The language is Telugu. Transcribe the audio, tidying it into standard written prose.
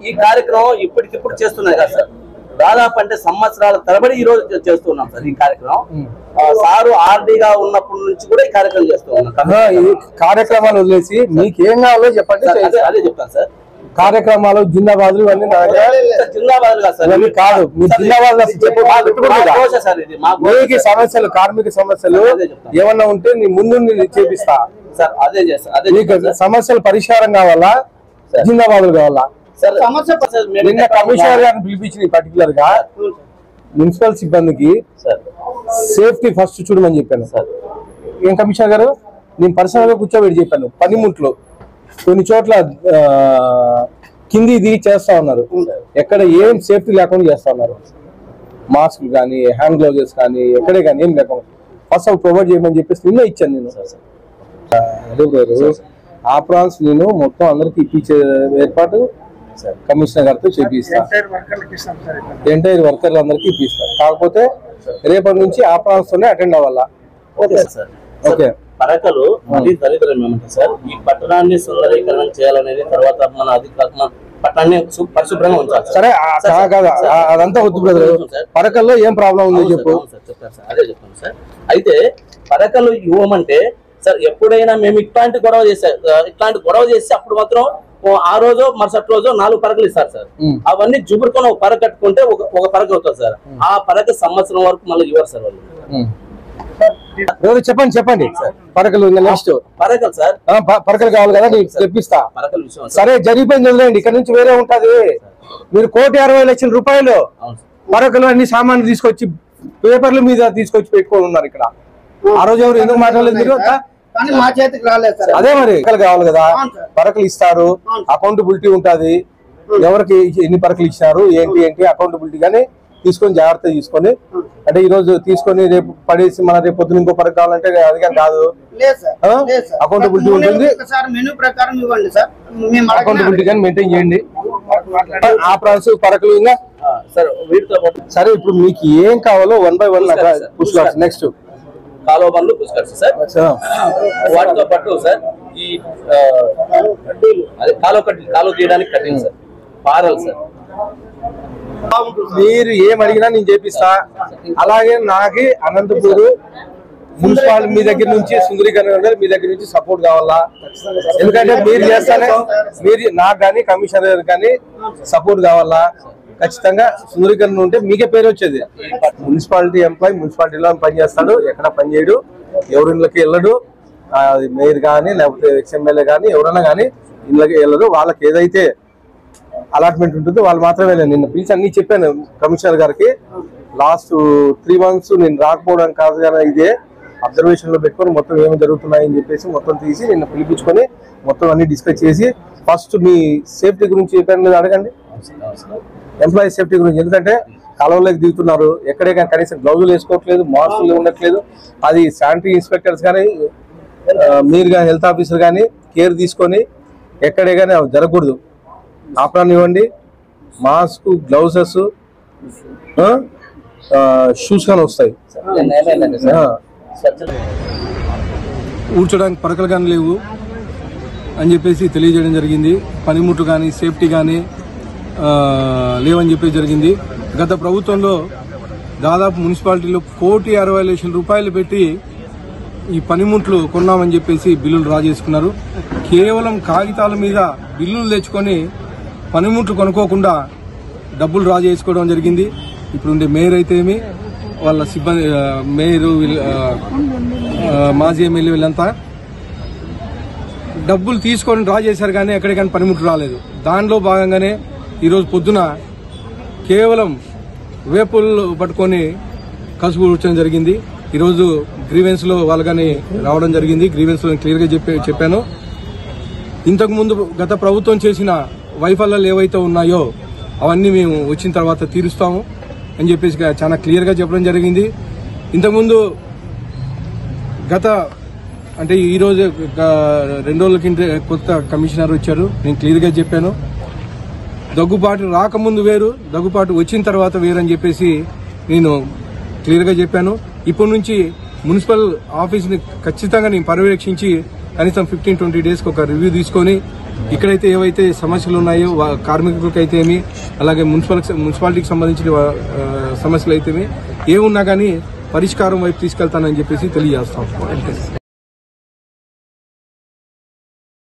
ఈ కార్యక్రమం ఇప్పటికిప్పుడు చేస్తున్నారు కదా సార్, దాదాపు అంటే సంవత్సరాల తరబడి ఈ రోజు చేస్తున్నాం సార్ ఈ కార్యక్రమం. సారు ఆర్డీగా ఉన్నప్పటి నుంచి కూడా ఈ కార్యక్రమం చేస్తూ ఉన్నాం. ఈ కార్యక్రమాలు వదిలేసి మీకు ఏం కావాలో చెప్పండి. అదే చెప్తాను సార్. కార్యక్రమాలు జిందాబాద్లు ఇవన్నీ జిందాబాద్ కాదు, మీరు జిందాబాద్ మీకు సమస్యలు, కార్మిక సమస్యలు ఏమన్నా ఉంటే నీ ముందు చేపిస్తా సార్. అదే చేస్తా. మీకు సమస్యలు పరిష్కారం కావాలా, జిందాబాద్లు కావాలా? నిన్న కమిషనర్ గారిని పిలిపించింది పర్టికులర్ గా మున్సిపల్ సిబ్బందికి సేఫ్టీ ఫస్ట్ చూడమని చెప్పాను సార్. ఏం కమిషనర్ గారు, నేను పర్సనల్ గా కూర్చోబెట్టి చెప్పాను. పనిముట్లు కొన్ని చోట్ల కింది దిగి చేస్తా ఉన్నారు, ఎక్కడ ఏం సేఫ్టీ లేకుండా చేస్తా ఉన్నారు. మాస్క్ కానీ హ్యాండ్ గ్లౌజెస్ కానీ ఎక్కడే కానీ ఏం లేకుండా ఫస్ట్ అవి ప్రొవైడ్ చేయమని చెప్పేసి నిన్న ఇచ్చాను నేను. అదే బ్రదర్, ఆ ప్రాన్స్ నేను మొత్తం అందరికి ఇప్పించే ఏర్పాటు కమిషనర్ గారితో చేపిస్తా, ఎంటైర్ వర్కర్లు అందరికి ఇప్పిస్తా. కాకపోతే రేపటి నుంచి ఆ ప్రాన్స్ తోనే అటెండ్ అవ్వాలా. ఓకే. పరకలు మరీ దరిద్రం ఏమంటారు సార్, ఈ పట్టణాన్ని సుందరీకరణ చేయాలనేది, తర్వాత మన అధికారులు పట్టణాన్ని పరిశుభ్రంగా ఉంచాలి. సరే అదంతా వద్దు బ్రదర్, పరకల్లో ఏం ప్రాబ్లం ఉందో చెప్పు. చెప్తాను సార్, అదే చెప్తాను సార్. అయితే పరకలు ఇవ్వమంటే సార్, ఎప్పుడైనా మేము ఇట్లాంటి గొడవ చేస్తే అప్పుడు మాత్రం ఆ రోజు మరుసటి రోజు 4 పరకలు ఇస్తారు సార్. అవన్నీ జుబురుకొని ఒక పరక కట్టుకుంటే ఒక పరక అవుతుంది సార్. ఆ పరక సంవత్సరం వరకు మళ్ళీ ఇవ్వరు సార్ వాళ్ళు. చెప్పండి పరకలు నెక్స్ట్ పరకలు సార్, పరకలు కావాలి కదా నీకు తెప్పిస్తా. పరకల విషయం సరే జరిగిపోయింది వదిలేండి, ఇక్కడ నుంచి వేరే ఉంటది. మీరు 1,60,00,000 రూపాయలు పరకలు అన్ని సామాన్లు తీసుకొచ్చి పేపర్ల మీద తీసుకొచ్చి పెట్టుకొని ఉన్నారు ఇక్కడ. ఆ రోజు ఎవరు ఎందుకు మాట్లాడలేదు మీరు? మా చేతికి రాలేదు సార్. అదే మరి పరకలు కావాలి కదా, పరకలు ఇస్తారు, అకౌంటబిలిటీ ఉంటది. ఎవరికి ఎన్ని పరకలు ఇచ్చినారు ఏంటి అకౌంటబిలిటీ గానీ తీసుకొని జాగ్రత్త తీసుకొని, అంటే ఈ రోజు తీసుకొని రేపు పడేసి మన రేపు పొద్దున ఇంకో పరక కావాలంటే అది కానీ కాదు. అకౌంటబిలిటీ ఉంటుంది, మెనూ ప్రకారం ఇవ్వండి సార్. అకౌంటబిలిటీ కానీ మెయింటైన్ చేయండి. ఆ ప్రాన్స్ పరకలు ఇంకా సరే. ఇప్పుడు మీకు ఏం కావాలో 1 by 1 పుష్కర్స్. నెక్స్ట్ కాలువ బండ్లు పుష్కర్స్ సార్. వాటితో పాటు సార్ ఈ అదే కాలువ తీయడానికి కట్టింగ్ సార్, పారలు సార్. మీరు ఏం అడిగినా నేను చేపిస్తా. అలాగే నాకు అనంతపూర్ మున్సిపాలిటీ మీ దగ్గర నుంచి సుందరీకరణ మీ దగ్గర నుంచి సపోర్ట్ కావాలా. ఎందుకంటే మీరు చేస్తానే, మీరు నాకు కానీ కమిషనర్ కానీ సపోర్ట్ కావాలా. ఖచ్చితంగా సుందరీకరణ ఉంటే మీకే పేరు వచ్చేది. మున్సిపాలిటీ ఎంప్లాయీ మున్సిపాలిటీలో పనిచేస్తాడు, ఎక్కడ పని చేయడు, ఎవరిళ్ళకి వెళ్ళడు. మేయర్ కానీ లేకపోతే ఎక్స్ఎమ్మెల్యే కానీ ఎవరైనా కానీ ఇళ్ళకి వెళ్ళరు. వాళ్ళకి ఏదైతే అలాట్మెంట్ ఉంటుందో వాళ్ళు మాత్రమే. నిన్న పిలిచి అన్ని చెప్పాను కమిషనర్ గారికి. లాస్ట్ 3 months నేను రాకపోవడం కాదు కానీ ఇదే అబ్జర్వేషన్ లో పెట్టుకొని మొత్తం ఏమి జరుగుతున్నాయని చెప్పేసి మొత్తం తీసి నిన్న పిలిపించుకొని మొత్తం అన్ని డిస్కస్ చేసి ఫస్ట్ మీ సేఫ్టీ గురించి చెప్పాను అడగండి, ఎంప్లాయీ సేఫ్టీ గురించి. ఎందుకంటే కాలువలోకి దిగుతున్నారు, ఎక్కడే కానీ కనీసం గ్లౌజులు వేసుకోవట్లేదు, మాస్కులు ఉండట్లేదు. అది శానిటరీ ఇన్స్పెక్టర్స్ కానీ మీరు కానీ హెల్త్ ఆఫీసర్ కానీ కేర్ తీసుకొని ఎక్కడే కానీ జరగకూడదు. ఆపరాన్ని ఇవ్వండి, మాస్క్, గ్లౌజెస్, షూస్ కానీ వస్తాయి. ఊడ్చడానికి పరకలు కానీ లేవు అని చెప్పేసి తెలియజేయడం జరిగింది. పనిముట్లు కానీ సేఫ్టీ కానీ లేవని చెప్పేసి జరిగింది. గత ప్రభుత్వంలో దాదాపు మున్సిపాలిటీలో 1,60,00,000 రూపాయలు పెట్టి ఈ పనిముట్లు కొన్నామని చెప్పేసి బిల్లులు డ్రా చేసుకున్నారు. కేవలం కాగితాల మీద బిల్లులు తెచ్చుకొని పనిముట్లు కొనుక్కోకుండా డబ్బులు డ్రా చేసుకోవడం జరిగింది. ఇప్పుడు ఉండే మేయర్ అయితే ఏమి, వాళ్ళ సిబ్బంది, మేయరు, మాజీ ఎమ్మెల్యే వీళ్ళంతా డబ్బులు తీసుకొని డ్రా చేశారు కానీ ఎక్కడికైనా పనిముట్లు రాలేదు. దానిలో భాగంగానే ఈరోజు పొద్దున కేవలం వేపులు పట్టుకొని కసుపు కూర్చొని జరిగింది. ఈరోజు గ్రీవెన్స్ లో వాళ్ళు కానీ రావడం జరిగింది. గ్రీవెన్స్ లో క్లియర్ గా చెప్పాను. ఇంతకుముందు గత ప్రభుత్వం చేసిన వైఫల్యాలు ఏవైతే ఉన్నాయో అవన్నీ మేము వచ్చిన తర్వాత తీరుస్తాము అని చెప్పేసి చాలా క్లియర్ గా చెప్పడం జరిగింది. ఇంతకుముందు అంటే ఈ రోజు 2 రోజుల కింద కొత్త కమిషనర్ వచ్చారు. నేను క్లియర్ గా చెప్పాను, దగ్గుబాటు రాకముందు వేరు, దగ్గుబాటు వచ్చిన తర్వాత వేరు అని చెప్పేసి నేను క్లియర్ గా చెప్పాను. ఇప్పటి నుంచి మున్సిపల్ ఆఫీస్ ని ఖచ్చితంగా నేను పర్యవేక్షించి కనీసం 15-20 days ఒక రివ్యూ తీసుకొని ఇక్కడైతే ఏవైతే సమస్యలు ఉన్నాయో కార్మికులకు అయితే ఏమి, అలాగే మున్సిపాలిటీకి సంబంధించిన సమస్యలు అయితే ఏమున్నా కానీ పరిష్కారం వైపు తీసుకెళ్తానని చెప్పేసి తెలియజేస్తాం.